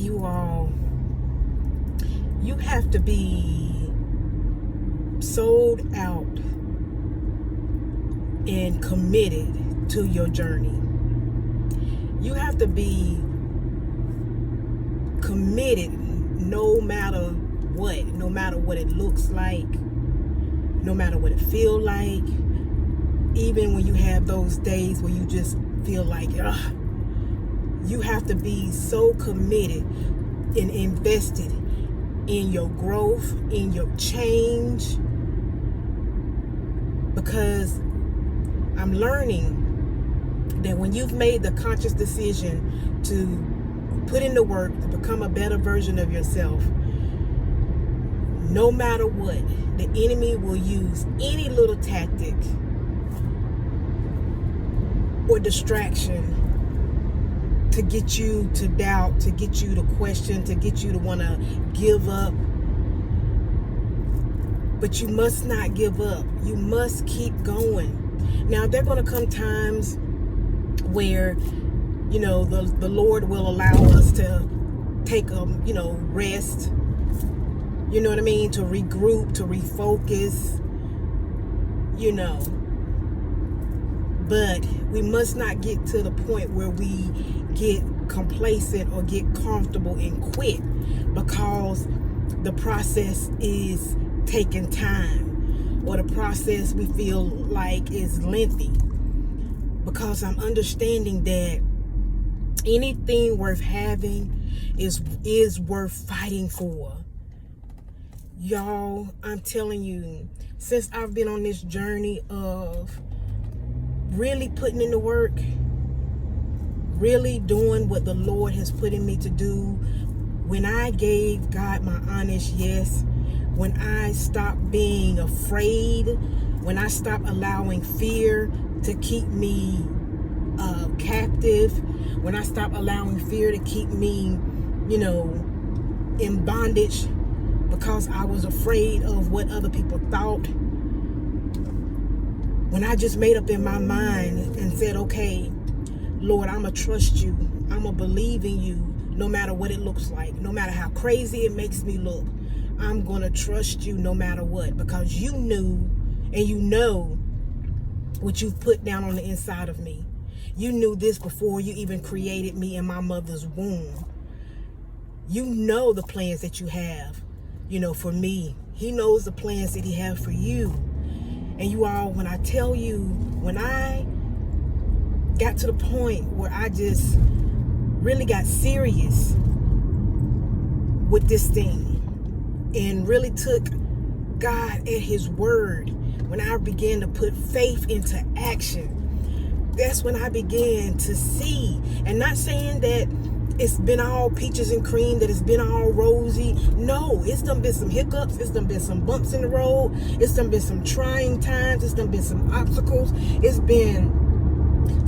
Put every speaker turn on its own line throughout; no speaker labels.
You all, you have to be sold out and committed to your journey. You have to be committed no matter what it looks like, no matter what it feels like, even when you have those days where you just feel like, ugh. You have to be so committed and invested in your growth, in your change, because I'm learning that when you've made the conscious decision to put in the work to become a better version of yourself, no matter what, the enemy will use any little tactic or distraction to get you to doubt, to get you to question, to get you to want to give up. But you must not give up. You must keep going. Now, there are going to come times where, the Lord will allow us to take a, rest. You know what I mean? To regroup, to refocus, But we must not get to the point where we get complacent or get comfortable and quit because the process is taking time or the process we feel like is lengthy. Because I'm understanding that anything worth having is worth fighting for. Y'all, I'm telling you, since I've been on this journey of really putting in the work, really doing what the Lord has put in me to do, when I gave God my honest yes, when I stopped being afraid, when I stopped allowing fear to keep me captive, when I stopped allowing fear to keep me, in bondage because I was afraid of what other people thought, when I just made up in my mind and said, okay, Lord, I'm going to trust you. I'm going to believe in you no matter what it looks like, no matter how crazy it makes me look. I'm going to trust you no matter what, because you knew and you know what you've put down on the inside of me. You knew this before you even created me in my mother's womb. You know the plans that you have, for me. He knows the plans that he has for you. And you all, when I tell you, when I got to the point where I just really got serious with this thing and really took God at his word, when I began to put faith into action, that's when I began to see. And not saying that it's been all peaches and cream, that it's been all rosy. No, it's done been some hiccups. It's done been some bumps in the road. It's done been some trying times. It's done been some obstacles. It's been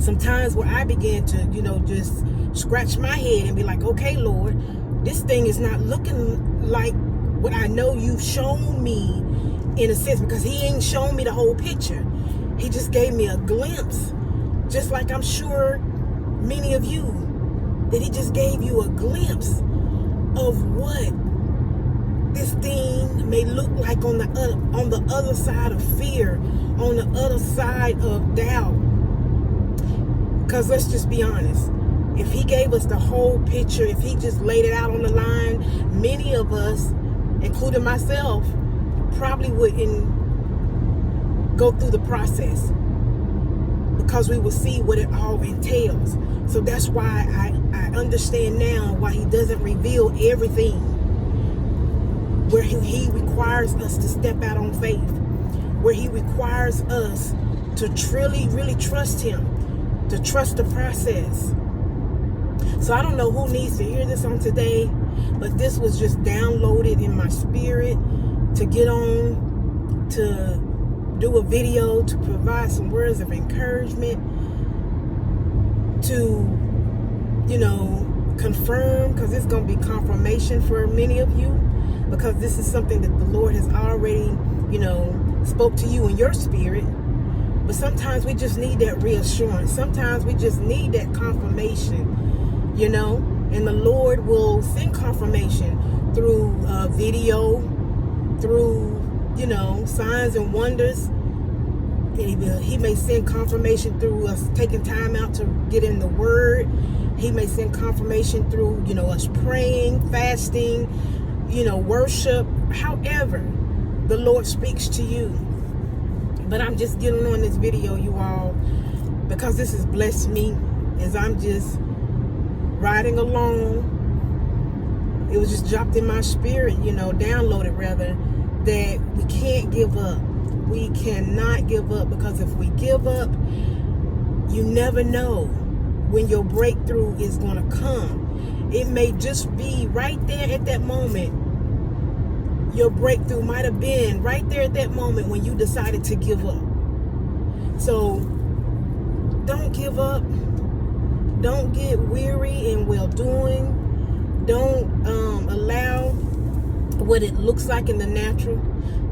some times where I began to, just scratch my head and be like, okay, Lord, this thing is not looking like what I know you've shown me, in a sense, because he ain't shown me the whole picture. He just gave me a glimpse, just like I'm sure many of you, that he just gave you a glimpse of what this thing may look like on the other side of fear, on the other side of doubt. Because let's just be honest, if he gave us the whole picture, if he just laid it out on the line, many of us, including myself, probably wouldn't go through the process, because we will see what it all entails. So that's why I understand now why he doesn't reveal everything, where he requires us to step out on faith, where he requires us to truly, really trust him, to trust the process. So I don't know who needs to hear this on today, but this was just downloaded in my spirit to get on, to do a video, to provide some words of encouragement, to, confirm, because it's going to be confirmation for many of you, because this is something that the Lord has already, spoke to you in your spirit. But sometimes we just need that reassurance. Sometimes we just need that confirmation, And the Lord will send confirmation through video, through, signs and wonders. He may send confirmation through us taking time out to get in the Word. He may send confirmation through, us praying, fasting, worship. However the Lord speaks to you. But I'm just getting on this video, you all, because this has blessed me as I'm just riding along. It was just dropped in my spirit, downloaded rather, that we can't give up. We cannot give up, because if we give up, you never know when your breakthrough is going to come. It may just be right there at that moment. Your breakthrough might have been right there at that moment when you decided to give up. So don't give up. Don't get weary in well-doing. Don't allow what it looks like in the natural.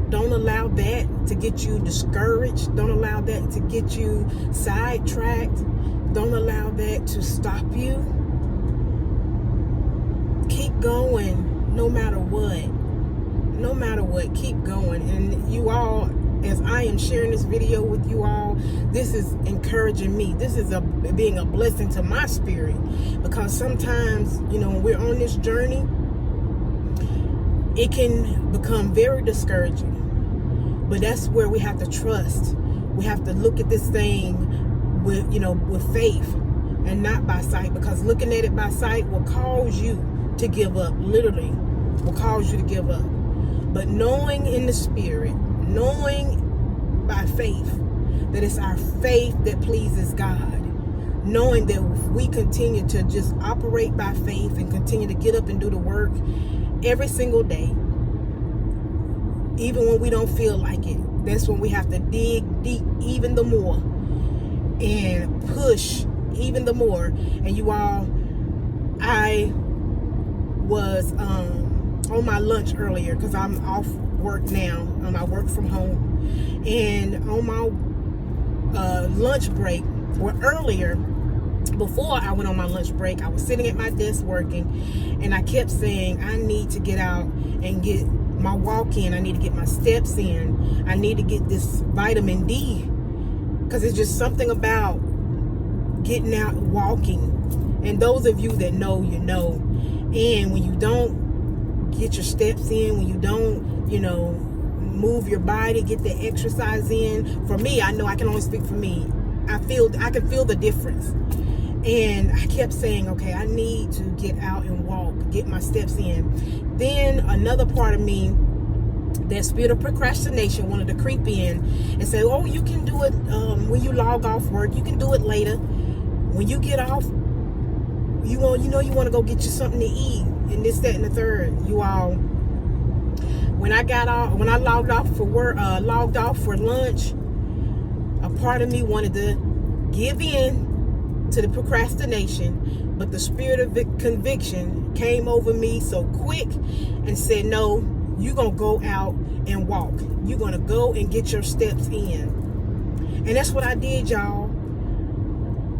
Don't allow that to get you discouraged. Don't allow that to get you sidetracked. Don't allow that to stop you. Keep going no matter what. No matter what, keep going. And you all, as I am sharing this video with you all, this is encouraging me. This is being a blessing to my spirit, because sometimes, when we're on this journey, it can become very discouraging. But that's where we have to trust. We have to look at this thing with faith and not by sight, because looking at it by sight will cause you to give up. Literally will cause you to give up. But knowing in the spirit, knowing by faith, that it's our faith that pleases God. Knowing that if we continue to just operate by faith and continue to get up and do the work every single day, even when we don't feel like it, that's when we have to dig deep even the more and push even the more. And you all, I was on my lunch earlier, because I'm off work now. I work from home, and on my lunch break, or earlier, before I went on my lunch break, I was sitting at my desk working, and I kept saying, I need to get out and get my walk in. I need to get my steps in. I need to get this vitamin D, because it's just something about getting out walking. And those of you that know, you know. And when you don't get your steps in, when you don't, move your body, get the exercise in, for me, I know I can only speak for me. I can feel the difference. And I kept saying, okay, I need to get out and walk, get my steps in. Then another part of me, that spirit of procrastination, wanted to creep in and say, oh, you can do it when you log off work. You can do it later. When you get off, you want to go get you something to eat, and this, that, and the third. You all, when I logged off for work, logged off for lunch, a part of me wanted to give in to the procrastination, but the spirit of conviction came over me so quick and said, no, you're going to go out and walk. You're going to go and get your steps in. And that's what I did, y'all.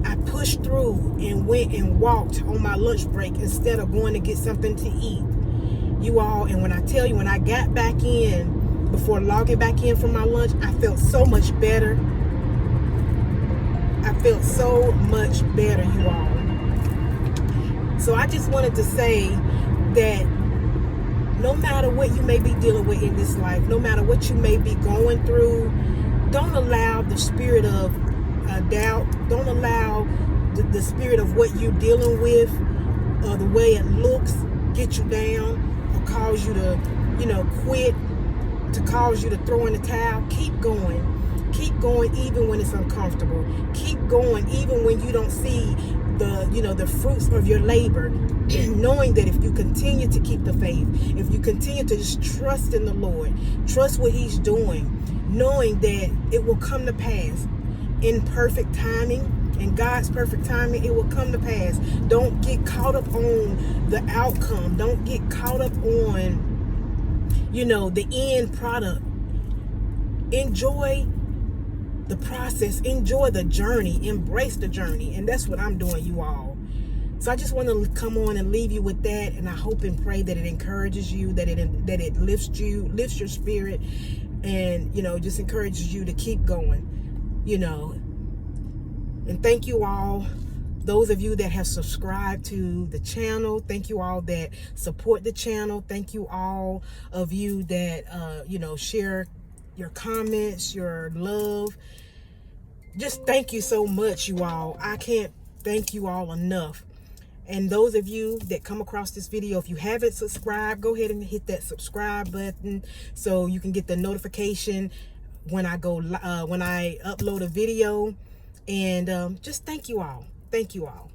I pushed through and went and walked on my lunch break instead of going to get something to eat. You all, and when I tell you, when I got back in, before logging back in from my lunch, I felt so much better. I felt so much better, you all. So I just wanted to say that no matter what you may be dealing with in this life, no matter what you may be going through, don't allow the spirit of doubt, don't allow the spirit of what you're dealing with, or the way it looks, get you down, or cause you to, quit, to cause you to throw in the towel. Keep going. Keep going even when it's uncomfortable. Keep going even when you don't see the fruits of your labor. Knowing that if you continue to keep the faith, if you continue to just trust in the Lord, trust what He's doing, knowing that it will come to pass in perfect timing, in God's perfect timing, it will come to pass. Don't get caught up on the outcome. Don't get caught up on, the end product. Enjoy the process. Enjoy the journey. Embrace the journey. And that's what I'm doing, you all. So I just want to come on and leave you with that, and I hope and pray that it encourages you, that it lifts your spirit, and just encourages you to keep going. And thank you all, those of you that have subscribed to the channel. Thank you all that support the channel. Thank you all of you that share your comments, your love. Just thank you so much, you all. I can't thank you all enough. And those of you that come across this video, if you haven't subscribed, go ahead and hit that subscribe button so you can get the notification when I upload a video. And just thank you all. Thank you all.